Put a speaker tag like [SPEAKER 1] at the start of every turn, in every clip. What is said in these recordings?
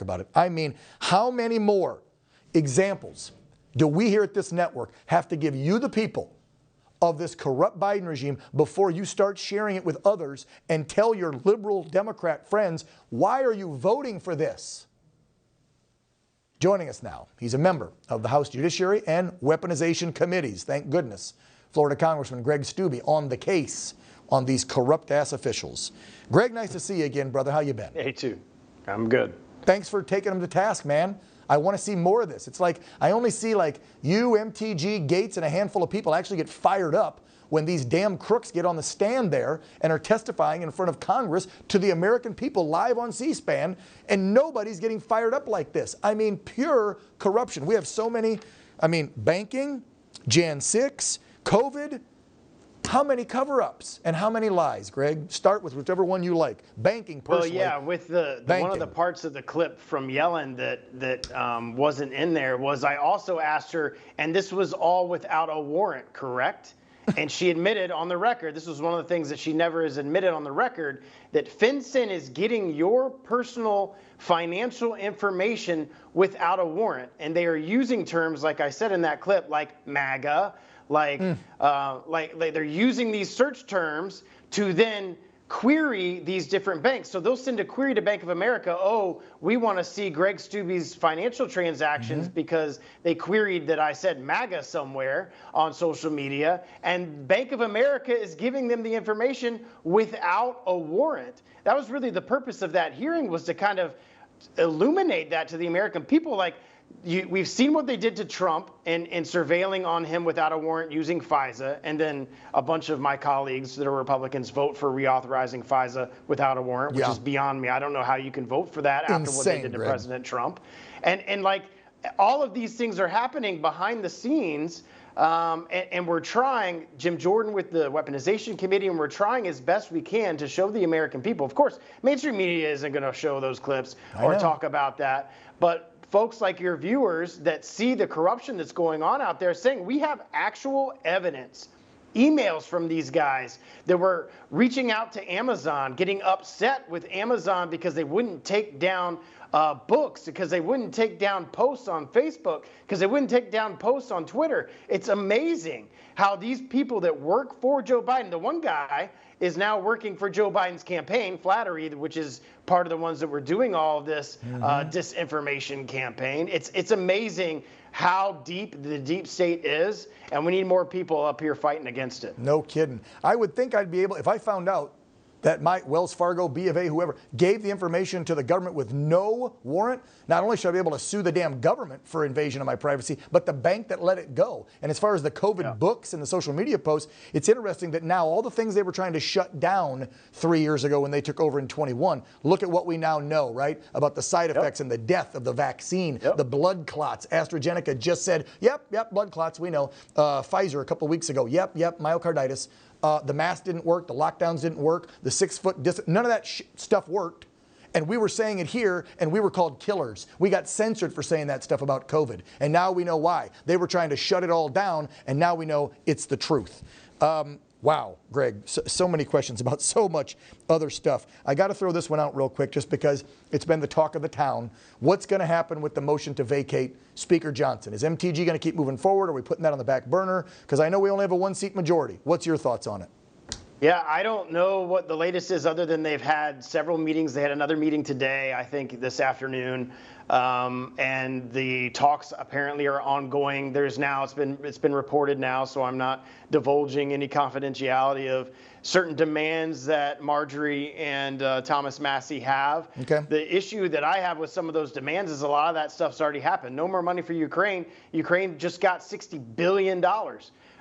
[SPEAKER 1] about it. I mean, how many more examples do we here at this network have to give you, the people, of this corrupt Biden regime before you start sharing it with others and tell your liberal Democrat friends, why are you voting for this? Joining us now, he's a member of the House Judiciary and Weaponization Committees. Thank goodness. Florida Congressman Greg Steube on the case on these corrupt-ass officials. Greg, nice to see you again, brother. How you been?
[SPEAKER 2] Hey, too. I'm good.
[SPEAKER 1] Thanks for taking them to task, man. I want to see more of this. It's like I only see like you, MTG, Gates, and a handful of people actually get fired up when these damn crooks get on the stand there and are testifying in front of Congress to the American people live on C-SPAN, and nobody's getting fired up like this. I mean, pure corruption. We have so many, banking, Jan 6, COVID. How many cover-ups and how many lies, Greg? Start with whichever one you like. Banking, personally.
[SPEAKER 2] Well, yeah, with one of the parts of the clip from Yellen that wasn't in there was I also asked her, and this was all without a warrant, correct? And she admitted on the record, this was one of the things that she never has admitted on the record, that FinCEN is getting your personal financial information without a warrant. And they are using terms, like I said in that clip, like MAGA, like they're using these search terms to then query these different banks. So they'll send a query to Bank of America, oh, we want to see Greg Steube's financial transactions because they queried that I said MAGA somewhere on social media. And Bank of America is giving them the information without a warrant. That was really the purpose of that hearing, was to kind of illuminate that to the American people. Like, we've seen what they did to Trump in surveilling on him without a warrant using FISA, and then a bunch of my colleagues that are Republicans vote for reauthorizing FISA without a warrant, which is beyond me. I don't know how you can vote for that after what they did to President Trump. And like, all of these things are happening behind the scenes, and we're trying, Jim Jordan with the Weaponization Committee, and we're trying as best we can to show the American people. Of course, mainstream media isn't going to show those clips or talk about that, but folks like your viewers that see the corruption that's going on out there, saying we have actual evidence, emails from these guys that were reaching out to Amazon, getting upset with Amazon because they wouldn't take down books, because they wouldn't take down posts on Facebook, because they wouldn't take down posts on Twitter. It's amazing how these people that work for Joe Biden, the one guy is now working for Joe Biden's campaign, Flattery, which is part of the ones that were doing all of this disinformation campaign. It's amazing how deep the deep state is, and we need more people up here fighting against it.
[SPEAKER 1] No kidding. I would think I'd be able, if I found out that my Wells Fargo, B of A, whoever, gave the information to the government with no warrant, not only should I be able to sue the damn government for invasion of my privacy, but the bank that let it go. And as far as the COVID books and the social media posts, it's interesting that now all the things they were trying to shut down 3 years ago when they took over in 21, look at what we now know, right? About the side effects and the death of the vaccine, the blood clots. AstraZeneca just said, yep, blood clots, we know. Pfizer a couple of weeks ago, yep, myocarditis. The mask didn't work, the lockdowns didn't work, the 6 foot distance, none of that stuff worked. And we were saying it here, and we were called killers. We got censored for saying that stuff about COVID. And now we know why. They were trying to shut it all down, and now we know it's the truth. Wow, Greg, so many questions about so much other stuff. I got to throw this one out real quick just because it's been the talk of the town. What's going to happen with the motion to vacate Speaker Johnson? Is MTG going to keep moving forward? Are we putting that on the back burner? Because I know we only have a 1-seat majority. What's your thoughts on it?
[SPEAKER 2] Yeah, I don't know what the latest is other than they've had several meetings. They had another meeting today, I think this afternoon, and the talks apparently are ongoing. There's now, it's been reported now, so I'm not divulging any confidentiality of certain demands that Marjorie and Thomas Massey have. The issue that I have with some of those demands is a lot of that stuff's already happened. No more money for Ukraine. Ukraine just got $60 billion.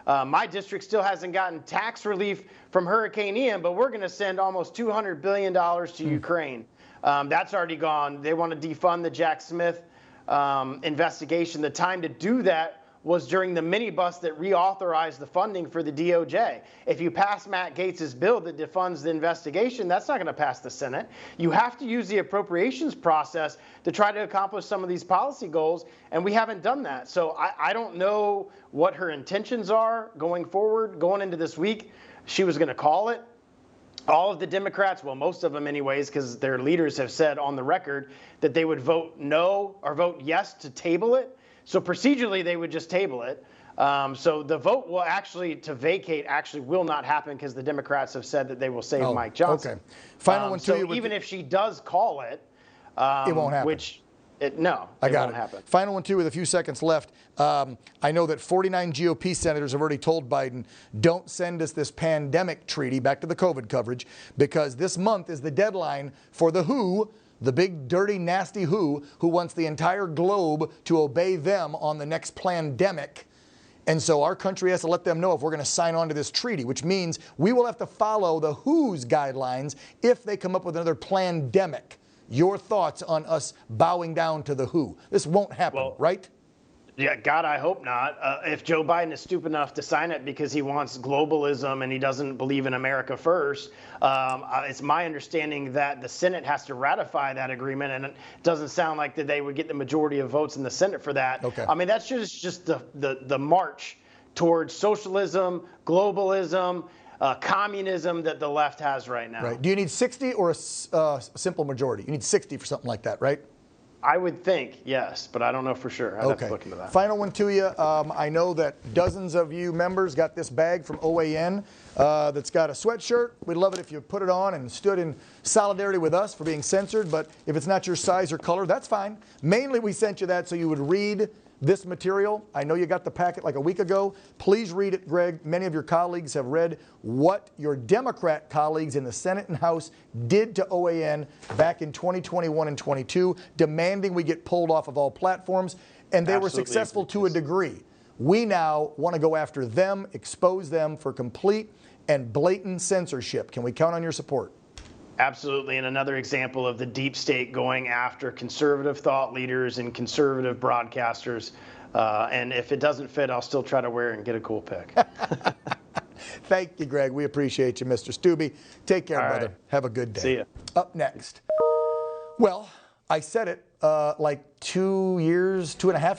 [SPEAKER 2] My district still hasn't gotten tax relief from Hurricane Ian, but we're going to send almost $200 billion to Ukraine. That's already gone. They want to defund the Jack Smith investigation. The time to do that was during the minibus that reauthorized the funding for the DOJ. If you pass Matt Gaetz's bill that defunds the investigation, that's not going to pass the Senate. You have to use the appropriations process to try to accomplish some of these policy goals, and we haven't done that. So I don't know what her intentions are going forward. Going into this week, she was going to call it. all of the Democrats, well, most of them anyways, because their leaders have said on the record that they would vote no or vote yes to table it. So procedurally, they would just table it. So the vote will actually to vacate actually will not happen because the Democrats have said that they will save Mike Johnson.
[SPEAKER 1] Okay. Final one to
[SPEAKER 2] so
[SPEAKER 1] you.
[SPEAKER 2] Even if she does call it,
[SPEAKER 1] it won't happen.
[SPEAKER 2] It won't happen.
[SPEAKER 1] Final one, too, with a few seconds left. I know that 49 GOP senators have already told Biden, don't send us this pandemic treaty, back to the COVID coverage, because this month is the deadline for the WHO, the big, dirty, nasty WHO wants the entire globe to obey them on the next plandemic. And so our country has to let them know if we're going to sign on to this treaty, which means we will have to follow the WHO's guidelines if they come up with another plandemic. Your thoughts on us bowing down to the WHO? This won't happen, right?
[SPEAKER 2] Yeah, God, I hope not. If Joe Biden is stupid enough to sign it because he wants globalism and he doesn't believe in America first, it's my understanding that the Senate has to ratify that agreement, and it doesn't sound like that they would get the majority of votes in the Senate for that.
[SPEAKER 1] Okay.
[SPEAKER 2] I mean, that's just the march towards socialism, globalism, communism that the left has right now.
[SPEAKER 1] Right. Do you need 60 or a simple majority? You need 60 for something like that, right?
[SPEAKER 2] I would think, yes, but I don't know for sure. I'd have to look into that.
[SPEAKER 1] Final one to you. I know that dozens of you members got this bag from OANN that's got a sweatshirt. We'd love it if you put it on and stood in solidarity with us for being censored, but if it's not your size or color, that's fine. Mainly we sent you that so you would read this material. I know you got the packet like a week ago. Please read it, Greg. Many of your colleagues have read what your Democrat colleagues in the Senate and House did to OANN back in 2021 and 22, demanding we get pulled off of all platforms, and they were successful to a degree. We now want to go after them, expose them for complete and blatant censorship. Can we count on your support?
[SPEAKER 2] Absolutely, and another example of the deep state going after conservative thought leaders and conservative broadcasters. And if it doesn't fit, I'll still try to wear it and get a cool pic.
[SPEAKER 1] Thank you, Greg. We appreciate you, Mr. Stubbe. Take care, brother.
[SPEAKER 2] Right.
[SPEAKER 1] Have a good day.
[SPEAKER 2] See ya.
[SPEAKER 1] Up next. Well, I said it like 2 years, 2.5